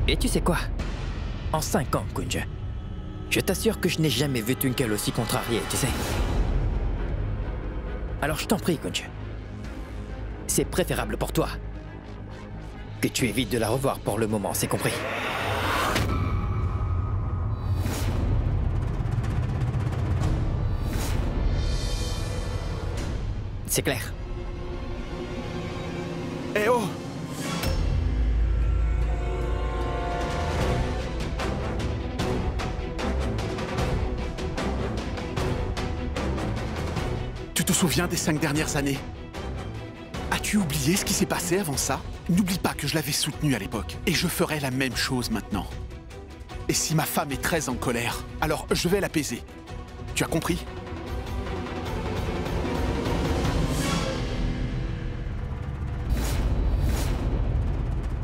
Et tu sais quoi? En 5 ans, Kunj, je t'assure que je n'ai jamais vu Twinkle aussi contrarié, tu sais. Alors je t'en prie, Kunj. C'est préférable pour toi que tu évites de la revoir pour le moment, c'est compris? C'est clair? Eh oh! Tu te souviens des 5 dernières années? As-tu oublié ce qui s'est passé avant ça? N'oublie pas que je l'avais soutenu à l'époque. Et je ferai la même chose maintenant. Et si ma femme est très en colère, alors je vais l'apaiser. Tu as compris?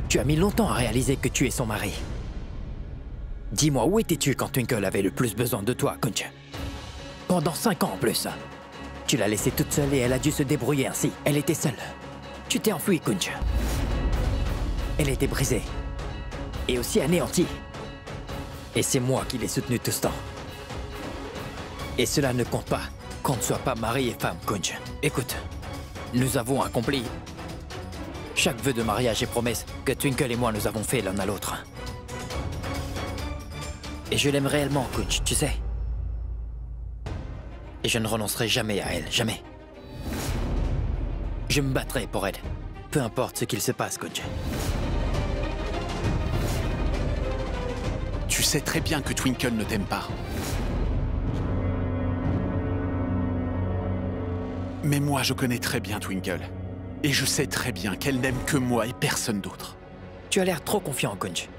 Tu as mis longtemps à réaliser que tu es son mari. Dis-moi, où étais-tu quand Twinkle avait le plus besoin de toi, Kunj? Pendant 5 ans en plus. Tu l'as laissée toute seule et elle a dû se débrouiller ainsi. Elle était seule. Tu t'es enfui, Kunj. Elle était brisée. Et aussi anéantie. Et c'est moi qui l'ai soutenue tout ce temps. Et cela ne compte pas qu'on ne soit pas mari et femme, Kunj. Écoute, nous avons accompli chaque vœu de mariage et promesse que Twinkle et moi nous avons fait l'un à l'autre. Et je l'aime réellement, Kunj, tu sais. Et je ne renoncerai jamais à elle, jamais. Je me battrai pour elle, peu importe ce qu'il se passe, Kunj. Tu sais très bien que Twinkle ne t'aime pas. Mais moi, je connais très bien Twinkle. Et je sais très bien qu'elle n'aime que moi et personne d'autre. Tu as l'air trop confiant, Kunj.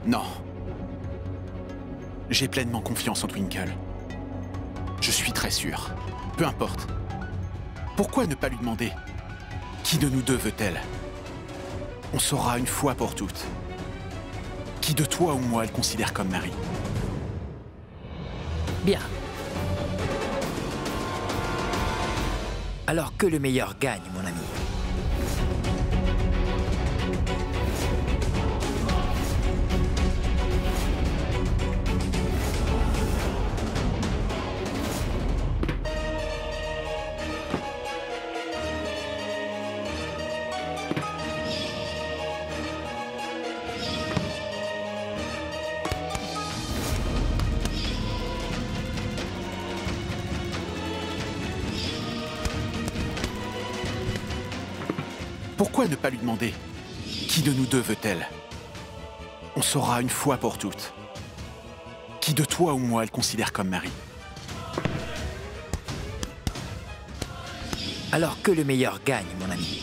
Non. J'ai pleinement confiance en Twinkle. Je suis très sûr. Peu importe. Pourquoi ne pas lui demander? Qui de nous deux veut-elle? On saura une fois pour toutes. Qui de toi ou moi elle considère comme mari? Bien. Alors que le meilleur gagne, mon ami. Pourquoi ne pas lui demander? Qui de nous deux veut-elle? On saura une fois pour toutes. Qui de toi ou moi elle considère comme mari? Alors que le meilleur gagne, mon ami.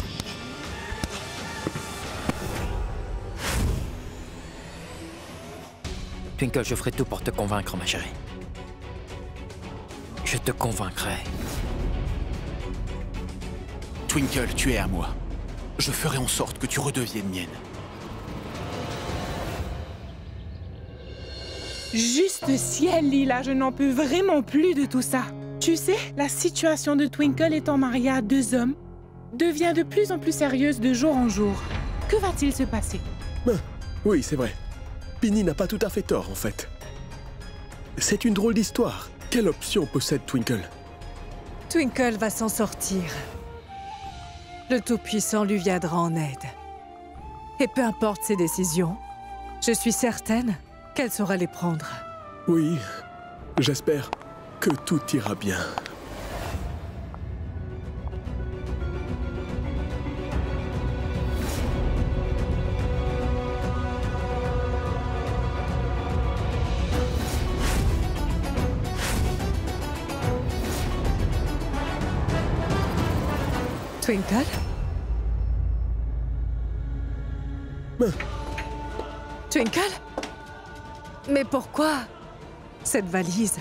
Twinkle, je ferai tout pour te convaincre, ma chérie. Je te convaincrai. Twinkle, tu es à moi. Je ferai en sorte que tu redeviennes mienne. Juste ciel, Lila, je n'en peux vraiment plus de tout ça. Tu sais, la situation de Twinkle étant mariée à 2 hommes devient de plus en plus sérieuse de jour en jour. Que va-t-il se passer? Oui, c'est vrai. Pinny n'a pas tout à fait tort, en fait. C'est une drôle d'histoire. Quelle option possède Twinkle? Twinkle va s'en sortir. Le Tout-Puissant lui viendra en aide. Et peu importe ses décisions, je suis certaine qu'elle saura les prendre. Oui, j'espère que tout ira bien. Twinkle? Twinkle? Mais pourquoi cette valise?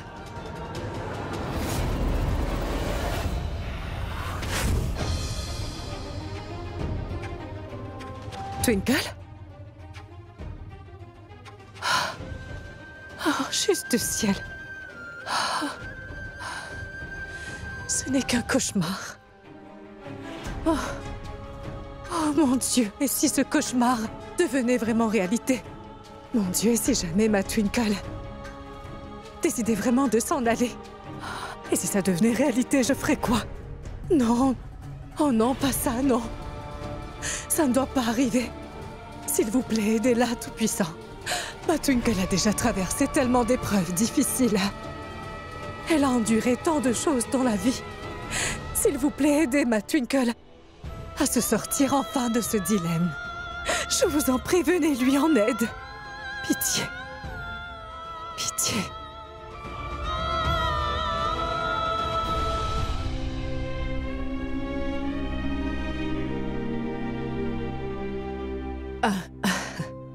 Twinkle? Oh, juste ciel. Ce n'est qu'un cauchemar. Oh. Oh mon Dieu, et si ce cauchemar devenait vraiment réalité? Mon Dieu, et si jamais ma Twinkle décidait vraiment de s'en aller? Et si ça devenait réalité, je ferais quoi? Non. Oh non, pas ça, non. Ça ne doit pas arriver. S'il vous plaît, aidez-la, Tout-Puissant. Ma Twinkle a déjà traversé tellement d'épreuves difficiles. Elle a enduré tant de choses dans la vie. S'il vous plaît, aidez ma Twinkle à se sortir enfin de ce dilemme. Je vous en prie, venez-lui en aide. Pitié. Pitié.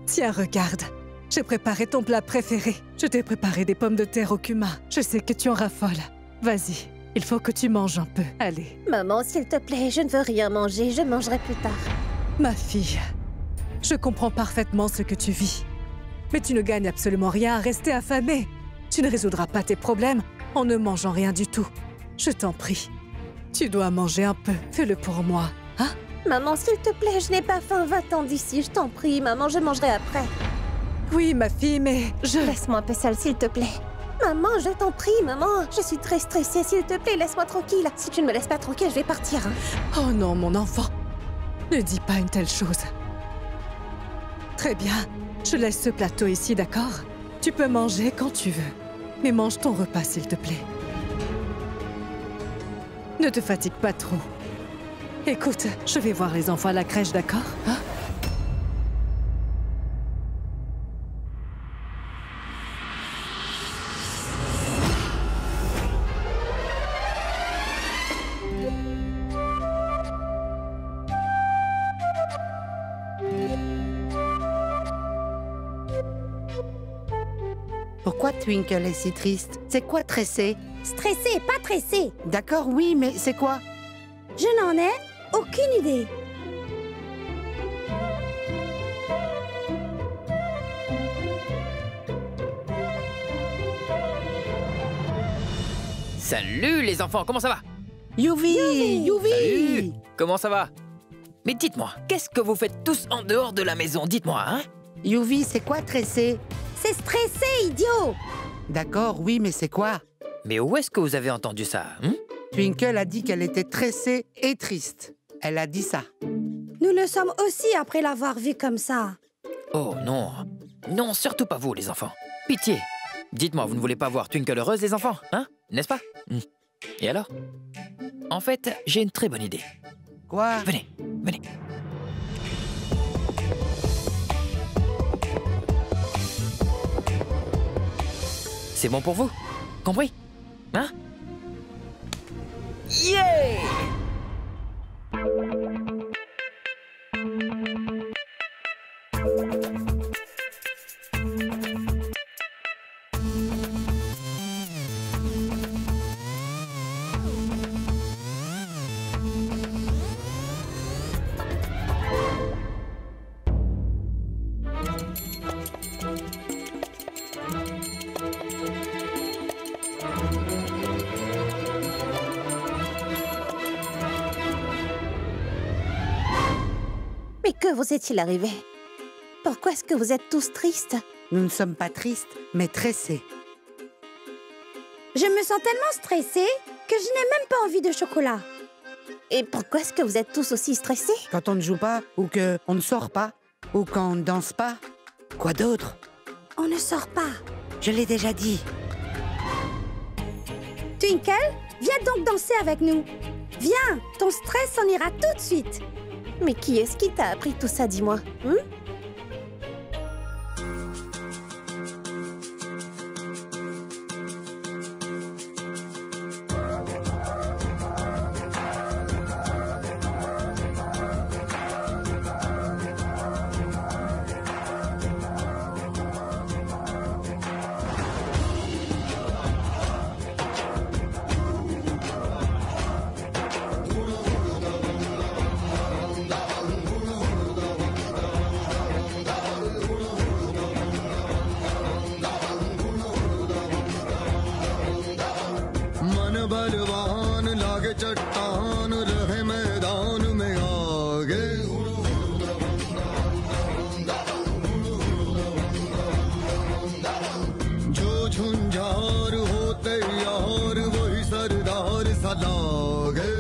Tiens, regarde. J'ai préparé ton plat préféré. Je t'ai préparé des pommes de terre au cumin. Je sais que tu en raffoles. Vas-y, il faut que tu manges un peu. Allez. Maman, s'il te plaît, je ne veux rien manger. Je mangerai plus tard. Ma fille, je comprends parfaitement ce que tu vis. Mais tu ne gagnes absolument rien à rester affamée. Tu ne résoudras pas tes problèmes en ne mangeant rien du tout. Je t'en prie. Tu dois manger un peu. Fais-le pour moi, hein? Maman, s'il te plaît, je n'ai pas faim. Va-t'en d'ici, je t'en prie. Maman, je mangerai après. Oui, ma fille, mais je... Laisse-moi un peu seule, s'il te plaît. Maman, je t'en prie, maman. Je suis très stressée, s'il te plaît, laisse-moi tranquille. Si tu ne me laisses pas tranquille, je vais partir. Hein. Oh non, mon enfant. Ne dis pas une telle chose. Très bien. Je laisse ce plateau ici, d'accord? Tu peux manger quand tu veux. Mais mange ton repas, s'il te plaît. Ne te fatigue pas trop. Écoute, je vais voir les enfants à la crèche, d'accord? Hein? Pourquoi Twinkle est si triste? C'est quoi tresser? Stressée, pas tressée. D'accord, oui, mais c'est quoi? Je n'en ai aucune idée. Salut les enfants, comment ça va? Youvi! Salut! Comment ça va? Mais dites-moi, qu'est-ce que vous faites tous en dehors de la maison? Dites-moi, hein? Youvi, c'est quoi tresser? C'est stressé, idiot. D'accord, oui, mais c'est quoi? Mais où est-ce que vous avez entendu ça, hein? Twinkle a dit qu'elle était tressée et triste. Elle a dit ça. Nous le sommes aussi après l'avoir vue comme ça. Oh non. Non, surtout pas vous, les enfants. Pitié. Dites-moi, vous ne voulez pas voir Twinkle heureuse, les enfants, hein? N'est-ce pas? Et alors? En fait, j'ai une très bonne idée. Quoi? Venez, venez. C'est bon pour vous? Compris? Hein? Yeah! Mais que vous est-il arrivé? Pourquoi est-ce que vous êtes tous tristes? Nous ne sommes pas tristes, mais tressés. Je me sens tellement stressée que je n'ai même pas envie de chocolat. Et pourquoi est-ce que vous êtes tous aussi stressés? Quand on ne joue pas, ou qu'on ne sort pas, ou quand on ne danse pas. Quoi d'autre? On ne sort pas. Je l'ai déjà dit. Twinkle, viens donc danser avec nous. Viens, ton stress s'en ira tout de suite. Mais qui est-ce qui t'a appris tout ça, dis-moi, hein? बलवान लागे चट्टान रहे मैदान में आगे जो झुंझार होते यार वही सरदार सा लागे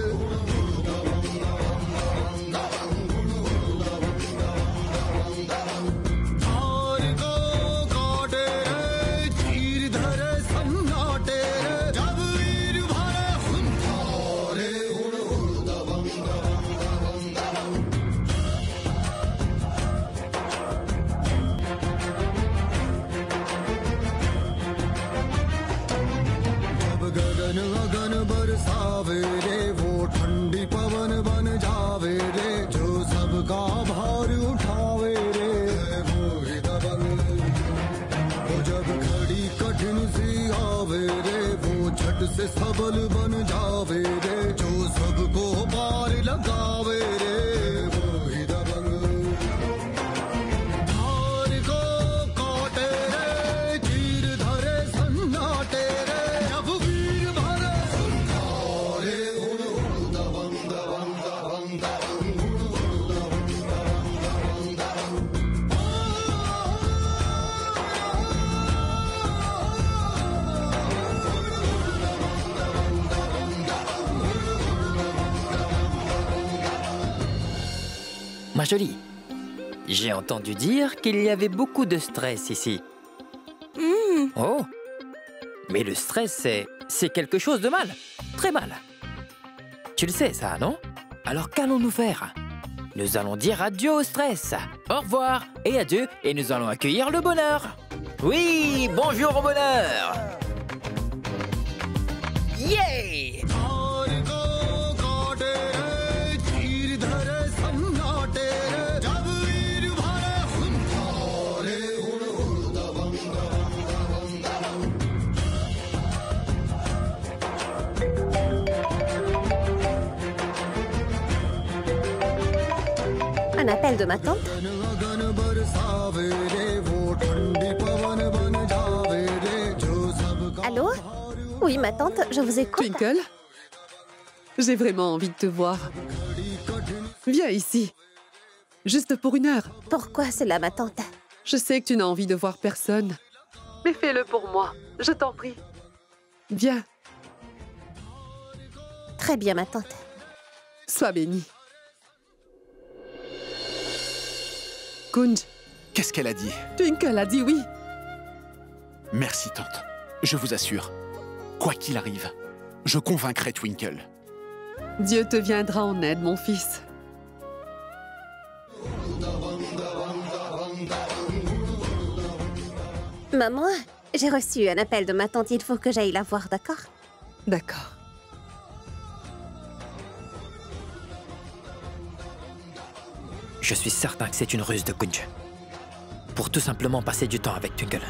अगन बरसावे रे वो ठंडी पवन बन जावे रे जो सबका भार उठावे रे वो ही दबंग वो जब खड़ी कठिन सी आवे रे वो झट से सबल बन जावे रे जो सबको पार लगावे रे वो ही दबंग धार को काटे रे चीर धरे सन्नाटे रे जब Ma jolie, j'ai entendu dire qu'il y avait beaucoup de stress ici. Oh, mais le stress, c'est quelque chose de mal, très mal. Tu le sais ça, non? Alors qu'allons-nous faire? Nous allons dire adieu au stress. Au revoir et adieu, et nous allons accueillir le bonheur. Oui, bonjour au bonheur. Yeah! Un appel de ma tante. Allô? Oui, ma tante, je vous écoute. Twinkle, j'ai vraiment envie de te voir. Viens ici. Juste pour 1 heure. Pourquoi cela, ma tante? Je sais que tu n'as envie de voir personne. Mais fais-le pour moi, je t'en prie. Viens. Très bien, ma tante. Sois bénie. Kunj. Qu'est-ce qu'elle a dit? Twinkle a dit oui. Merci, tante. Je vous assure, quoi qu'il arrive, je convaincrai Twinkle. Dieu te viendra en aide, mon fils. Maman, j'ai reçu un appel de ma tante. Il faut que j'aille la voir, d'accord? D'accord. Je suis certain que c'est une ruse de Kunj. Pour tout simplement passer du temps avec Twinkle.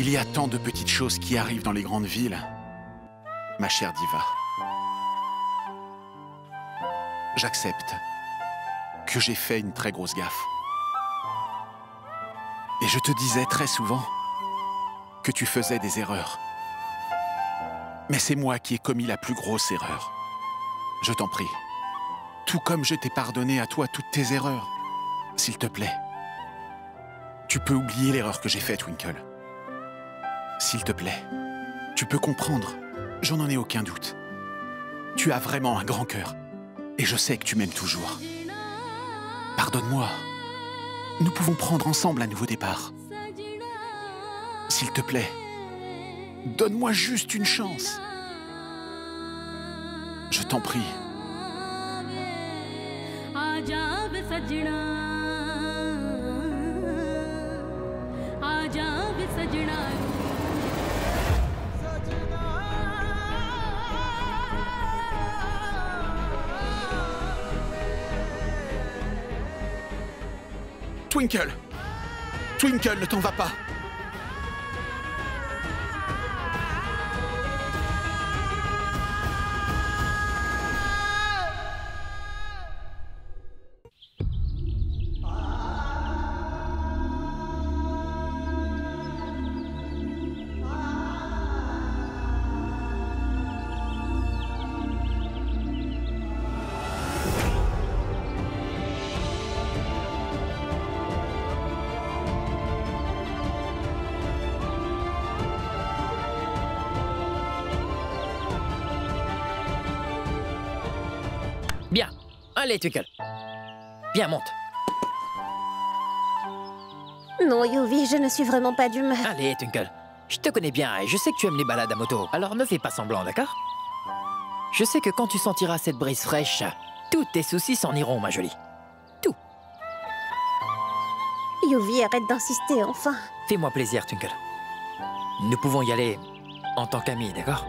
Il y a tant de petites choses qui arrivent dans les grandes villes, ma chère diva. J'accepte que j'ai fait une très grosse gaffe. Et je te disais très souvent que tu faisais des erreurs. Mais c'est moi qui ai commis la plus grosse erreur. Je t'en prie. Tout comme je t'ai pardonné à toi toutes tes erreurs. S'il te plaît. Tu peux oublier l'erreur que j'ai faite, Twinkle. S'il te plaît. Tu peux comprendre. J'en ai aucun doute. Tu as vraiment un grand cœur. Et je sais que tu m'aimes toujours. Pardonne-moi. Nous pouvons prendre ensemble un nouveau départ. S'il te plaît. Donne-moi juste une chance. Je t'en prie. Twinkle! Twinkle, ne t'en va pas! Bien. Allez, Twinkle. Viens, monte. Non, Yuvi, je ne suis vraiment pas d'humeur. Allez, Twinkle. Je te connais bien et je sais que tu aimes les balades à moto. Alors ne fais pas semblant, d'accord? Je sais que quand tu sentiras cette brise fraîche, tous tes soucis s'en iront, ma jolie. Tout. Yuvi, arrête d'insister, enfin. Fais-moi plaisir, Twinkle. Nous pouvons y aller en tant qu'amis, d'accord?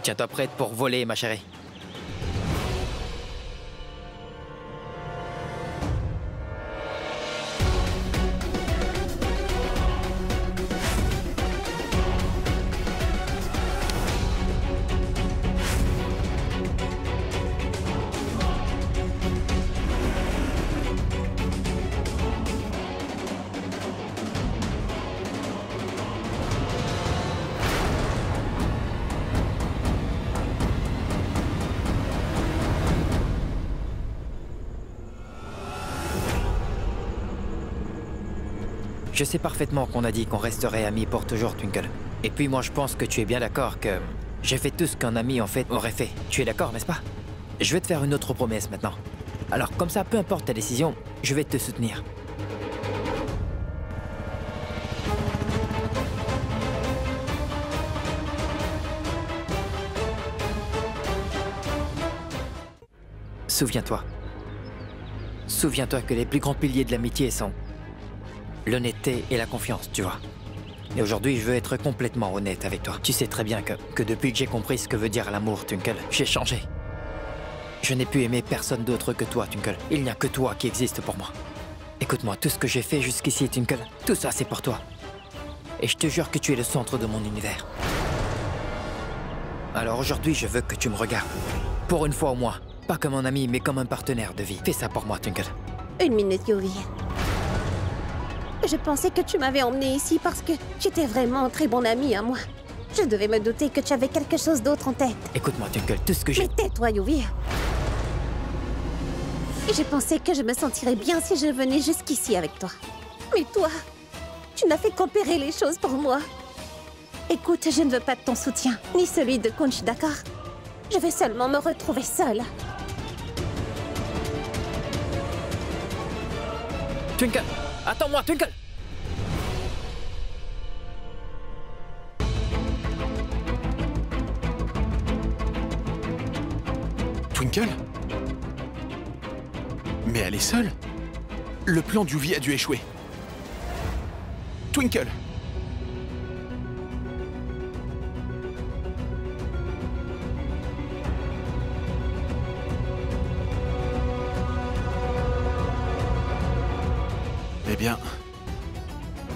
Tiens-toi prête pour voler, ma chérie. Je sais parfaitement qu'on a dit qu'on resterait amis pour toujours, Twinkle. Et puis moi, je pense que tu es bien d'accord que j'ai fait tout ce qu'un ami, en fait, aurait fait. Tu es d'accord, n'est-ce pas? Je vais te faire une autre promesse maintenant. Alors, comme ça, peu importe ta décision, je vais te soutenir. Souviens-toi. Souviens-toi que les plus grands piliers de l'amitié sont l'honnêteté et la confiance, tu vois. Et aujourd'hui, je veux être complètement honnête avec toi. Tu sais très bien que depuis que j'ai compris ce que veut dire l'amour, Twinkle, j'ai changé. Je n'ai pu aimer personne d'autre que toi, Twinkle. Il n'y a que toi qui existe pour moi. Écoute-moi, tout ce que j'ai fait jusqu'ici, Twinkle, tout ça, c'est pour toi. Et je te jure que tu es le centre de mon univers. Alors aujourd'hui, je veux que tu me regardes. Pour une fois au moins. Pas comme un ami, mais comme un partenaire de vie. Fais ça pour moi, Twinkle. Une minute, Yuvi. Je pensais que tu m'avais emmené ici parce que tu étais vraiment un très bon ami à moi. Je devais me douter que tu avais quelque chose d'autre en tête. Écoute-moi, Twinkle, tout ce que j'ai... Mais tais-toi, Yuvi. J'ai pensé que je me sentirais bien si je venais jusqu'ici avec toi. Mais toi, tu n'as fait qu'empirer les choses pour moi. Écoute, je ne veux pas de ton soutien, ni celui de Kunch, d'accord? Je veux seulement me retrouver seule. Twinkle, attends-moi, Twinkle! Twinkle? Mais elle est seule? Le plan d'Yuvie a dû échouer. Twinkle! Eh bien,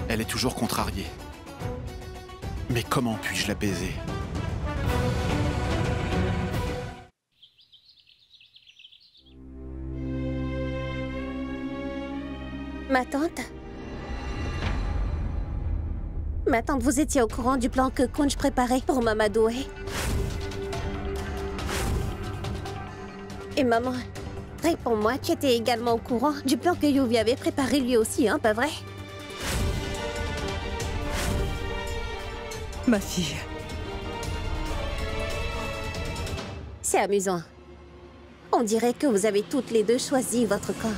elle est toujours contrariée. Mais comment puis-je l'apaiser? Ma tante? Ma tante, vous étiez au courant du plan que Kunch préparait pour Mamadoué? Et maman, réponds-moi, tu étais également au courant du plan que Yuvi avait préparé lui aussi, hein, pas vrai? Ma fille. C'est amusant. On dirait que vous avez toutes les deux choisi votre camp.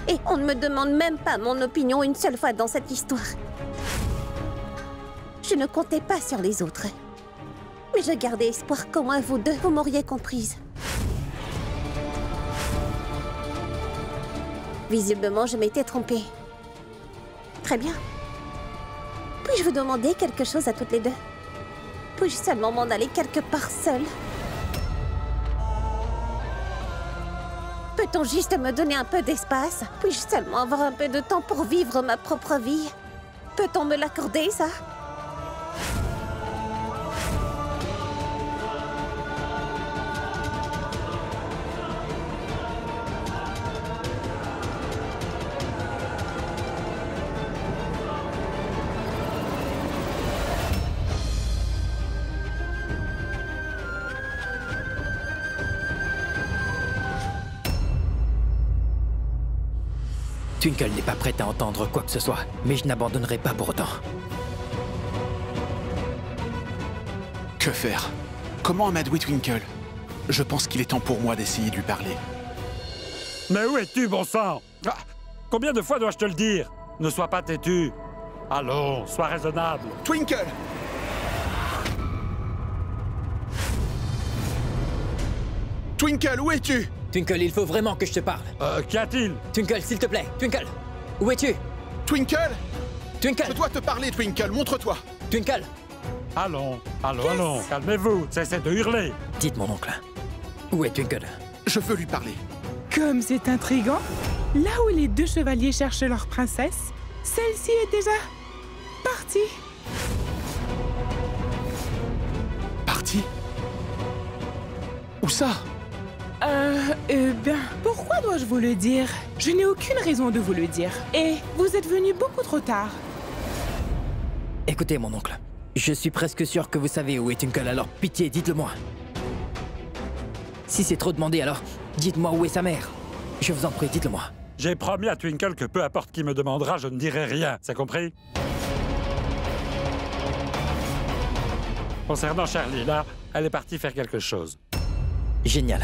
Et on ne me demande même pas mon opinion une seule fois dans cette histoire. Je ne comptais pas sur les autres. Mais je gardais espoir qu'au moins vous deux, vous m'auriez comprise. Visiblement, je m'étais trompée. Très bien. Puis-je vous demander quelque chose à toutes les deux? Puis-je seulement m'en aller quelque part seule? Peut-on juste me donner un peu d'espace? Puis-je seulement avoir un peu de temps pour vivre ma propre vie? Peut-on me l'accorder, ça? Twinkle n'est pas prête à entendre quoi que ce soit, mais je n'abandonnerai pas pour autant. Que faire? Comment amadouer Twinkle? Je pense qu'il est temps pour moi d'essayer de lui parler. Mais où es-tu, bon sang? Ah, combien de fois dois-je te le dire? Ne sois pas têtu. Allons, sois raisonnable. Twinkle! Twinkle, où es-tu? Twinkle, il faut vraiment que je te parle. Qu'y a-t-il? Twinkle, s'il te plaît. Twinkle, où es-tu? Twinkle? Twinkle! Je dois te parler, Twinkle. Montre-toi. Twinkle! Allons, allons, calmez-vous. Cessez de hurler. Dites, mon oncle. Où est Twinkle? Je veux lui parler. Comme c'est intriguant, là où les deux chevaliers cherchent leur princesse, celle-ci est déjà partie. Partie? Où ça? Ben, pourquoi dois-je vous le dire? Je n'ai aucune raison de vous le dire. Et vous êtes venu beaucoup trop tard. Écoutez, mon oncle. Je suis presque sûr que vous savez où est Twinkle, alors pitié, dites-le-moi. Si c'est trop demandé, alors dites-moi où est sa mère. Je vous en prie, dites-le-moi. J'ai promis à Twinkle que peu importe qui me demandera, je ne dirai rien. C'est compris? Concernant Charlie, là, elle est partie faire quelque chose. Génial.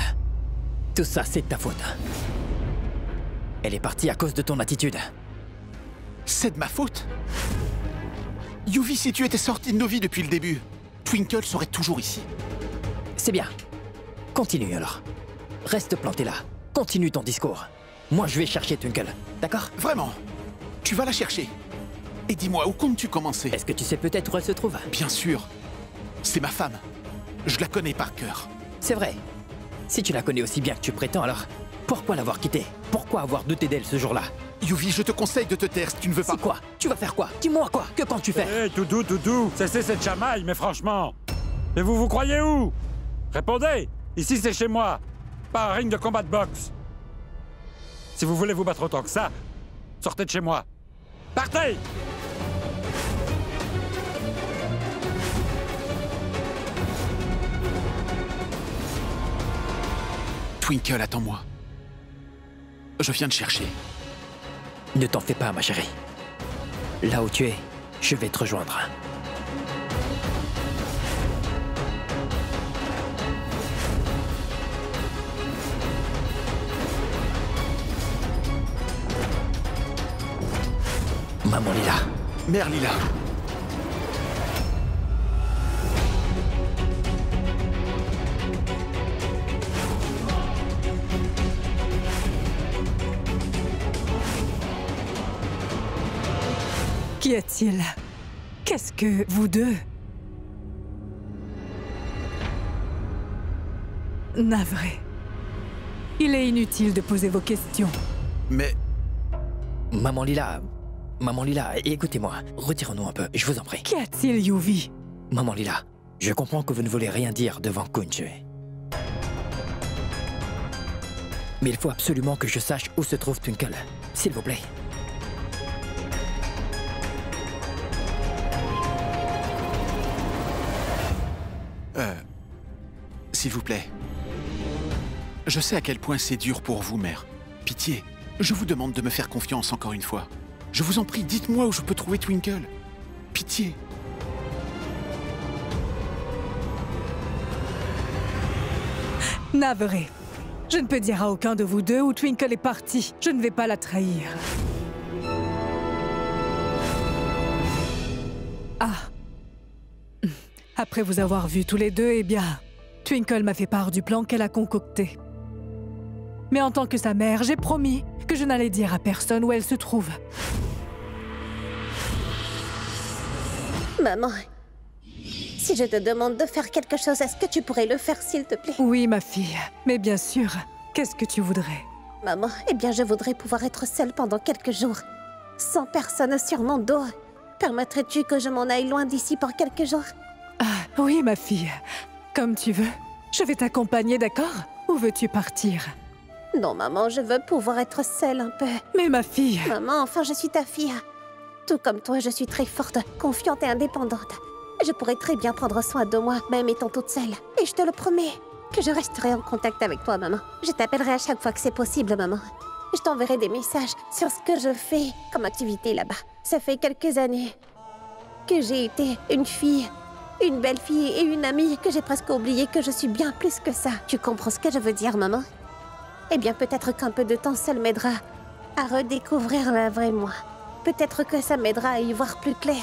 Tout ça, c'est de ta faute. Elle est partie à cause de ton attitude. C'est de ma faute? Yuvi, si tu étais sorti de nos vies depuis le début, Twinkle serait toujours ici. C'est bien. Continue alors. Reste planté là. Continue ton discours. Moi, je vais chercher Twinkle. D'accord? Vraiment? Tu vas la chercher. Et dis-moi, où comptes-tu commencer? Est-ce que tu sais peut-être où elle se trouve? Bien sûr. C'est ma femme. Je la connais par cœur. C'est vrai. Si tu la connais aussi bien que tu prétends, alors pourquoi l'avoir quittée? Pourquoi avoir douté d'elle ce jour-là? Yuvi, je te conseille de te taire si tu ne veux pas... C'est quoi? Tu vas faire quoi? Dis-moi quoi? Que penses-tu faire? Hé, Toudou, cessez cette chamaille, mais franchement. Et vous croyez où? Répondez! Ici, c'est chez moi. Pas un ring de combat de boxe. Si vous voulez vous battre autant que ça, sortez de chez moi. Partez! Twinkle, attends-moi. Je viens de chercher. Ne t'en fais pas, ma chérie. Là où tu es, je vais te rejoindre. Maman Lila. Mère Lila. Qu'y a-t-il? Qu'est-ce que vous deux? Navré. Il est inutile de poser vos questions. Mais... Maman Lila, écoutez-moi. Retirons-nous un peu, je vous en prie. Qu'y a-t-il, Yuvi? Maman Lila, je comprends que vous ne voulez rien dire devant Kunj. Mais il faut absolument que je sache où se trouve Twinkle. S'il vous plaît. S'il vous plaît. Je sais à quel point c'est dur pour vous, mère. Pitié, je vous demande de me faire confiance encore une fois. Je vous en prie, dites-moi où je peux trouver Twinkle. Pitié. Navré. Je ne peux dire à aucun de vous deux où Twinkle est partie. Je ne vais pas la trahir. Ah. Après vous avoir vus tous les deux, eh bien, Twinkle m'a fait part du plan qu'elle a concocté. Mais en tant que sa mère, j'ai promis que je n'allais dire à personne où elle se trouve. Maman, si je te demande de faire quelque chose, est-ce que tu pourrais le faire, s'il te plaît? Oui, ma fille. Mais bien sûr, qu'est-ce que tu voudrais? Maman, eh bien, je voudrais pouvoir être seule pendant quelques jours, sans personne sur mon dos. Permettrais-tu que je m'en aille loin d'ici pour quelques jours? Ah, oui, ma fille. Comme tu veux. Je vais t'accompagner, d'accord? Où veux-tu partir? Non, maman, je veux pouvoir être seule un peu. Mais ma fille... Maman, enfin, je suis ta fille. Tout comme toi, je suis très forte, confiante et indépendante. Je pourrais très bien prendre soin de moi, même étant toute seule. Et je te le promets, que je resterai en contact avec toi, maman. Je t'appellerai à chaque fois que c'est possible, maman. Je t'enverrai des messages sur ce que je fais comme activité là-bas. Ça fait quelques années que j'ai été une fille, une belle fille et une amie, que j'ai presque oublié que je suis bien plus que ça. Tu comprends ce que je veux dire, maman? Eh bien, peut-être qu'un peu de temps seul m'aidera à redécouvrir la vraie moi. Peut-être que ça m'aidera à y voir plus clair.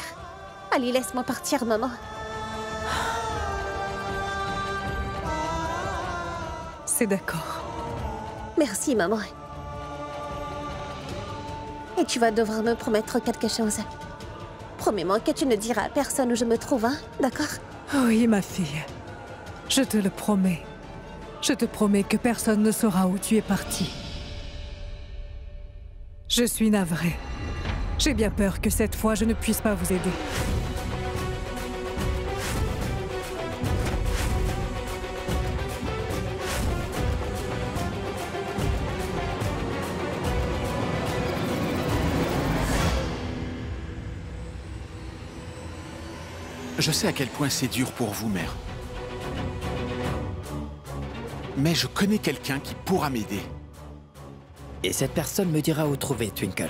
Allez, laisse-moi partir, maman. C'est d'accord. Merci, maman. Et tu vas devoir me promettre quelque chose. Promets-moi que tu ne diras à personne où je me trouve, hein? D'accord? Oui, ma fille. Je te le promets. Je te promets que personne ne saura où tu es partie. Je suis navrée. J'ai bien peur que cette fois, je ne puisse pas vous aider. Je sais à quel point c'est dur pour vous, mère. Mais je connais quelqu'un qui pourra m'aider. Et cette personne me dira où trouver Twinkle.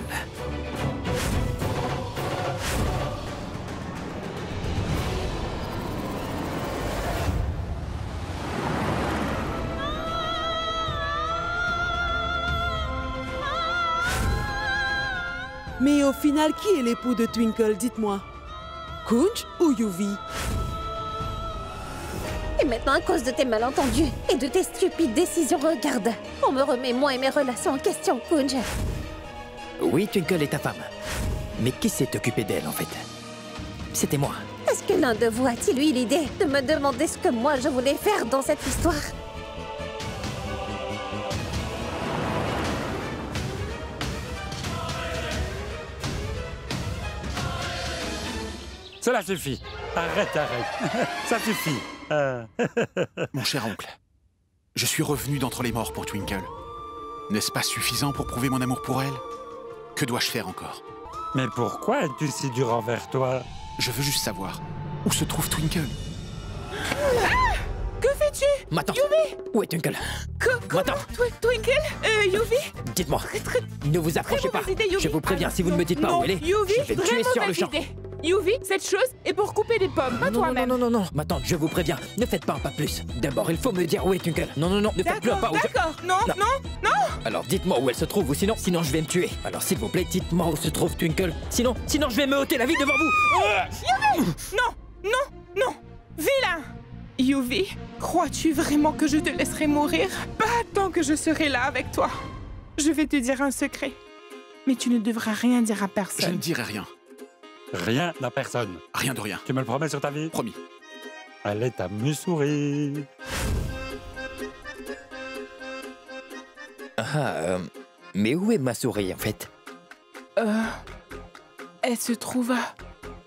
Mais au final, qui est l'époux de Twinkle, dites-moi? Kunj ou Yuvi? Et maintenant, à cause de tes malentendus et de tes stupides décisions, regarde, on me remet moi et mes relations en question, Kunj. Oui, Twinkle est ta femme. Mais qui s'est occupé d'elle, en fait? C'était moi. Est-ce que l'un de vous a-t-il eu l'idée de me demander ce que moi je voulais faire dans cette histoire? Cela suffit. Arrête. Ça suffit. Mon cher oncle, je suis revenu d'entre les morts pour Twinkle. N'est-ce pas suffisant pour prouver mon amour pour elle? Que dois-je faire encore? Mais pourquoi es-tu si dur envers toi? Je veux juste savoir où se trouve Twinkle. Que fais-tu? M'attends. Yuvi! Où est Twinkle? Comment? Twinkle? Yuvi? Dites-moi. Ne vous approchez pas. Idée, Yuvi. Je vous préviens, si vous ne me dites pas où elle est, Yuvi, je vais me tuer sur le champ. Yuvi, cette chose est pour couper des pommes, pas toi-même. Non. M'attends, je vous préviens, ne faites pas un pas de plus. D'abord, il faut me dire où est Twinkle. Non, ne faites plus un pas. D'accord, non. Alors dites-moi où elle se trouve, ou sinon je vais me tuer. Alors s'il vous plaît, dites-moi où se trouve Twinkle. Sinon je vais me ôter la vie devant vous. Yuvi! Non! Vilain! Yuvi, crois-tu vraiment que je te laisserai mourir? Pas tant que je serai là avec toi. Je vais te dire un secret. Mais tu ne devras rien dire à personne. Je ne dirai rien. Rien à personne. Rien de rien. Tu me le promets sur ta vie? Promis. Elle est à Mussouri. Mais où est ma souris, en fait? Elle se trouve à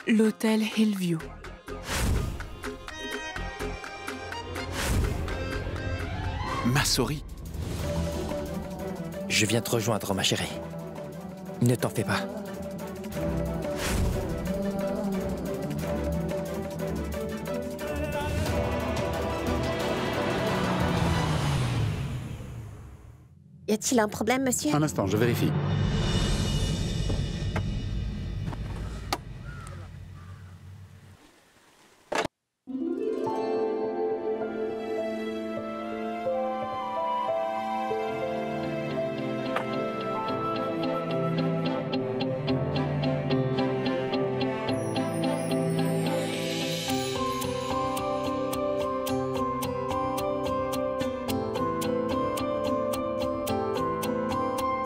l'hôtel Hillview. Masori? Je viens te rejoindre, ma chérie. Ne t'en fais pas. Y a-t-il un problème, monsieur? Un instant, je vérifie.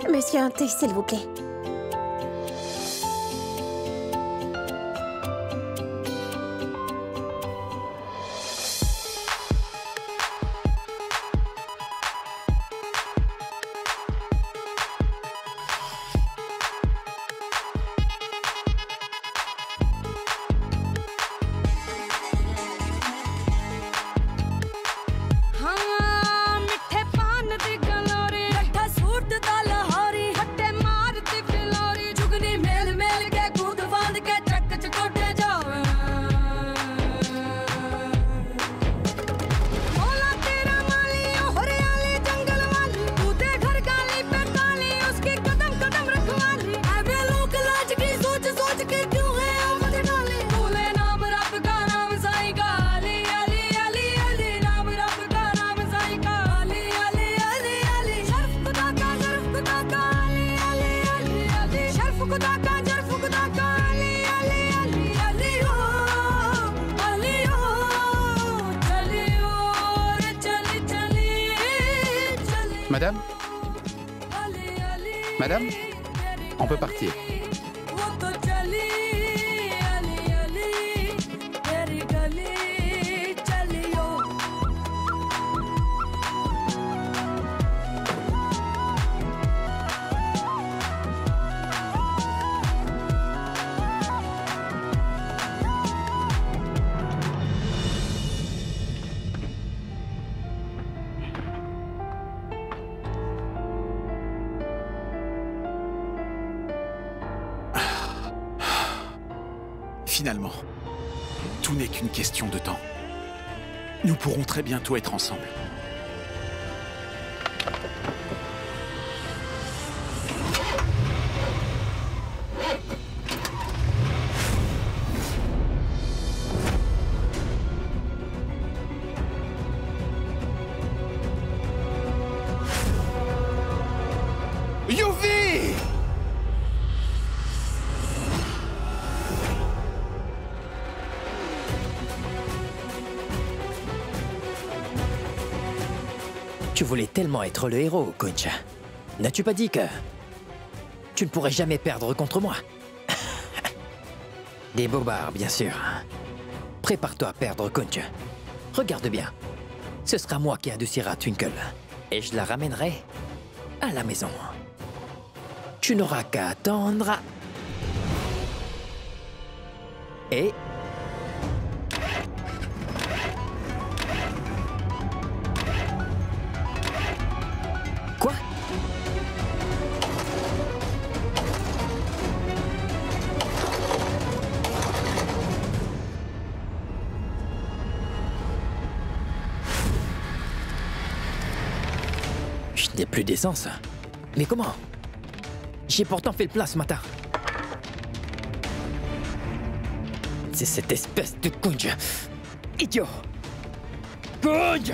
Monsieur, un thé, s'il vous plaît. Madame? Madame? On peut partir. Finalement, tout n'est qu'une question de temps. Nous pourrons très bientôt être ensemble. Yuvi! Tu voulais tellement être le héros, Kunch. N'as-tu pas dit que tu ne pourrais jamais perdre contre moi? Des bobards, bien sûr. Prépare-toi à perdre, Kunch. Regarde bien. Ce sera moi qui adoucira Twinkle. Et je la ramènerai à la maison. Tu n'auras qu'à attendre. Et... Quoi? Y'a plus d'essence. Mais comment? J'ai pourtant fait le plein ce matin. C'est cette espèce de Kunj. Idiot! Kunj!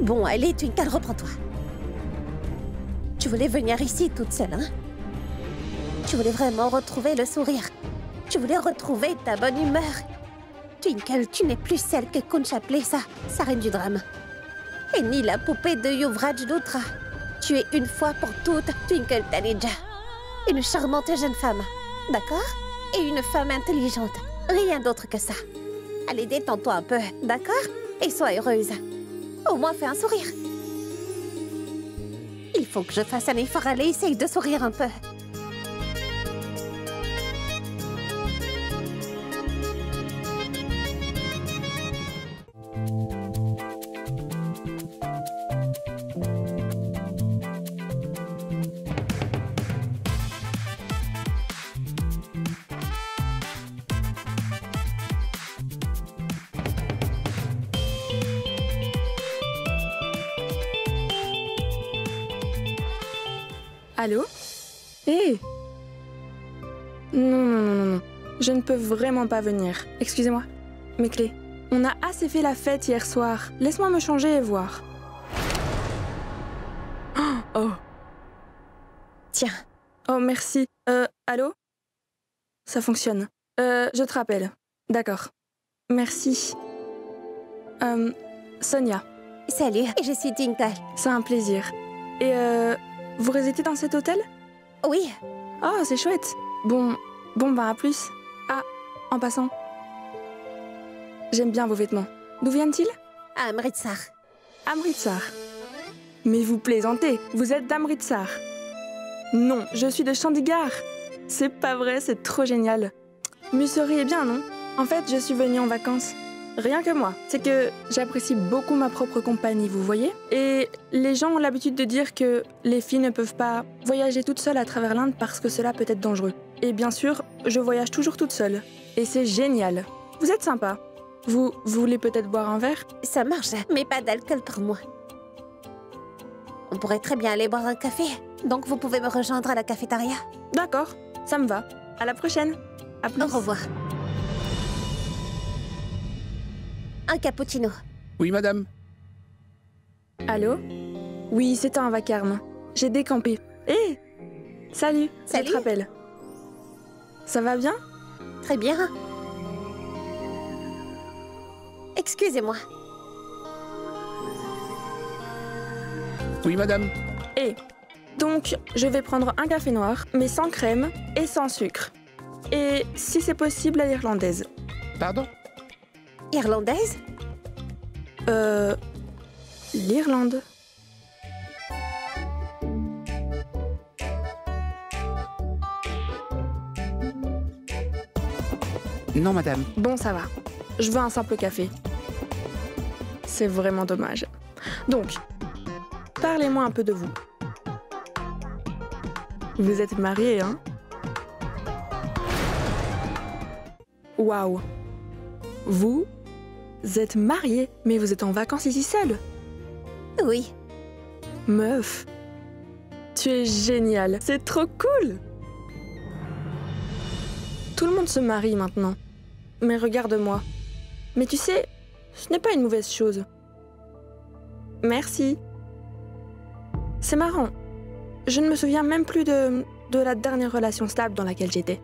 Bon, allez, Twinkle, reprends-toi. Tu voulais venir ici toute seule, hein? Tu voulais vraiment retrouver le sourire. Tu voulais retrouver ta bonne humeur. Twinkle, tu n'es plus celle que Kunj appelait sa reine du drame. Et ni la poupée de Yuvraj Lutra. Tu es une fois pour toutes Twinkle Taneja. Une charmante jeune femme, d'accord? Et une femme intelligente. Rien d'autre que ça. Allez, détends-toi un peu, d'accord? Et sois heureuse. Au moins, fais un sourire. Il faut que je fasse un effort. Allez, essaye de sourire un peu. Allô? Hé! Non. Je ne peux vraiment pas venir. Excusez-moi. Mes clés. On a assez fait la fête hier soir. Laisse-moi me changer et voir. Oh! Tiens. Oh, merci. Allô? Ça fonctionne. Je te rappelle. D'accord. Merci. Sonia. Salut, je suis Twinkle. C'est un plaisir. Et vous résidez dans cet hôtel? Oui. Oh, c'est chouette. Bon, à plus. Ah, en passant. J'aime bien vos vêtements. D'où viennent-ils? Amritsar. Amritsar. Mais vous plaisantez, vous êtes d'Amritsar. Non, je suis de Chandigarh. C'est pas vrai, c'est trop génial. Musserie est bien, non? En fait, je suis venue en vacances. Rien que moi. C'est que j'apprécie beaucoup ma propre compagnie, vous voyez? Et les gens ont l'habitude de dire que les filles ne peuvent pas voyager toutes seules à travers l'Inde parce que cela peut être dangereux. Et bien sûr, je voyage toujours toute seule. Et c'est génial. Vous êtes sympa. Vous voulez peut-être boire un verre? Ça marche, mais pas d'alcool pour moi. On pourrait très bien aller boire un café. Donc vous pouvez me rejoindre à la cafétéria. D'accord, ça me va. À la prochaine. À plus. Au revoir. Un cappuccino. Oui, madame. Allô? Oui, c'était un vacarme. J'ai décampé. Hé! Salut, je te rappelle. Ça va bien? Très bien. Excusez-moi. Oui, madame. Et donc, je vais prendre un café noir, mais sans crème et sans sucre. Et si c'est possible, à l'irlandaise. Pardon? Irlandaise? L'Irlande. Non, madame. Bon, ça va. Je veux un simple café. C'est vraiment dommage. Donc, parlez-moi un peu de vous. Vous êtes mariés, hein? Waouh. Vous êtes mariés, mais vous êtes en vacances ici seul? Oui. Meuf, tu es géniale. C'est trop cool. Tout le monde se marie maintenant. Mais regarde-moi. Mais tu sais, ce n'est pas une mauvaise chose. Merci. C'est marrant. Je ne me souviens même plus de la dernière relation stable dans laquelle j'étais.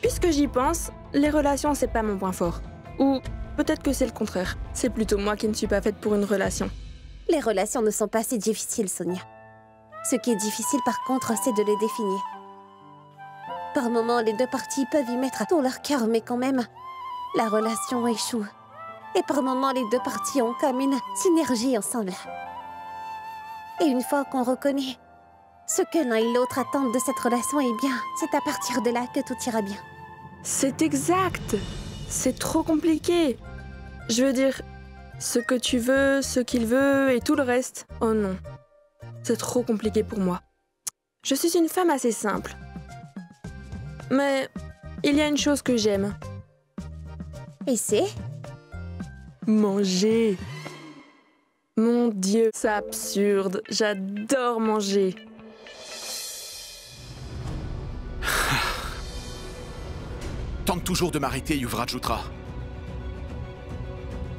Puisque j'y pense, les relations, c'est pas mon point fort. Ou peut-être que c'est le contraire. C'est plutôt moi qui ne suis pas faite pour une relation. Les relations ne sont pas si difficiles, Sonia. Ce qui est difficile, par contre, c'est de les définir. Par moments, les deux parties peuvent y mettre tout leur cœur, mais quand même, la relation échoue. Et par moments, les deux parties ont comme une synergie ensemble. Et une fois qu'on reconnaît ce que l'un et l'autre attendent de cette relation, eh bien, c'est à partir de là que tout ira bien. C'est exact. C'est trop compliqué. Je veux dire, ce que tu veux, ce qu'il veut et tout le reste. Oh non. C'est trop compliqué pour moi. Je suis une femme assez simple. Mais il y a une chose que j'aime. Et c'est? Manger. Mon Dieu, c'est absurde. J'adore manger. Tente toujours de m'arrêter, Yuvrajjutra.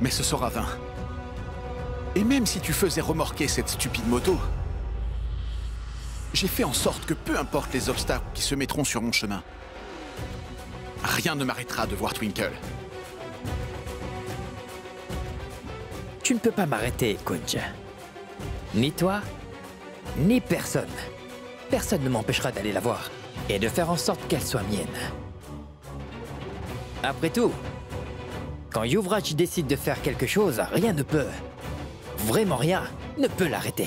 Mais ce sera vain. Et même si tu faisais remorquer cette stupide moto, j'ai fait en sorte que peu importe les obstacles qui se mettront sur mon chemin, rien ne m'arrêtera de voir Twinkle. Tu ne peux pas m'arrêter, Kunj. Ni toi, ni personne. Personne ne m'empêchera d'aller la voir et de faire en sorte qu'elle soit mienne. Après tout, quand Yuvraj décide de faire quelque chose, rien ne peut, vraiment rien, ne peut l'arrêter.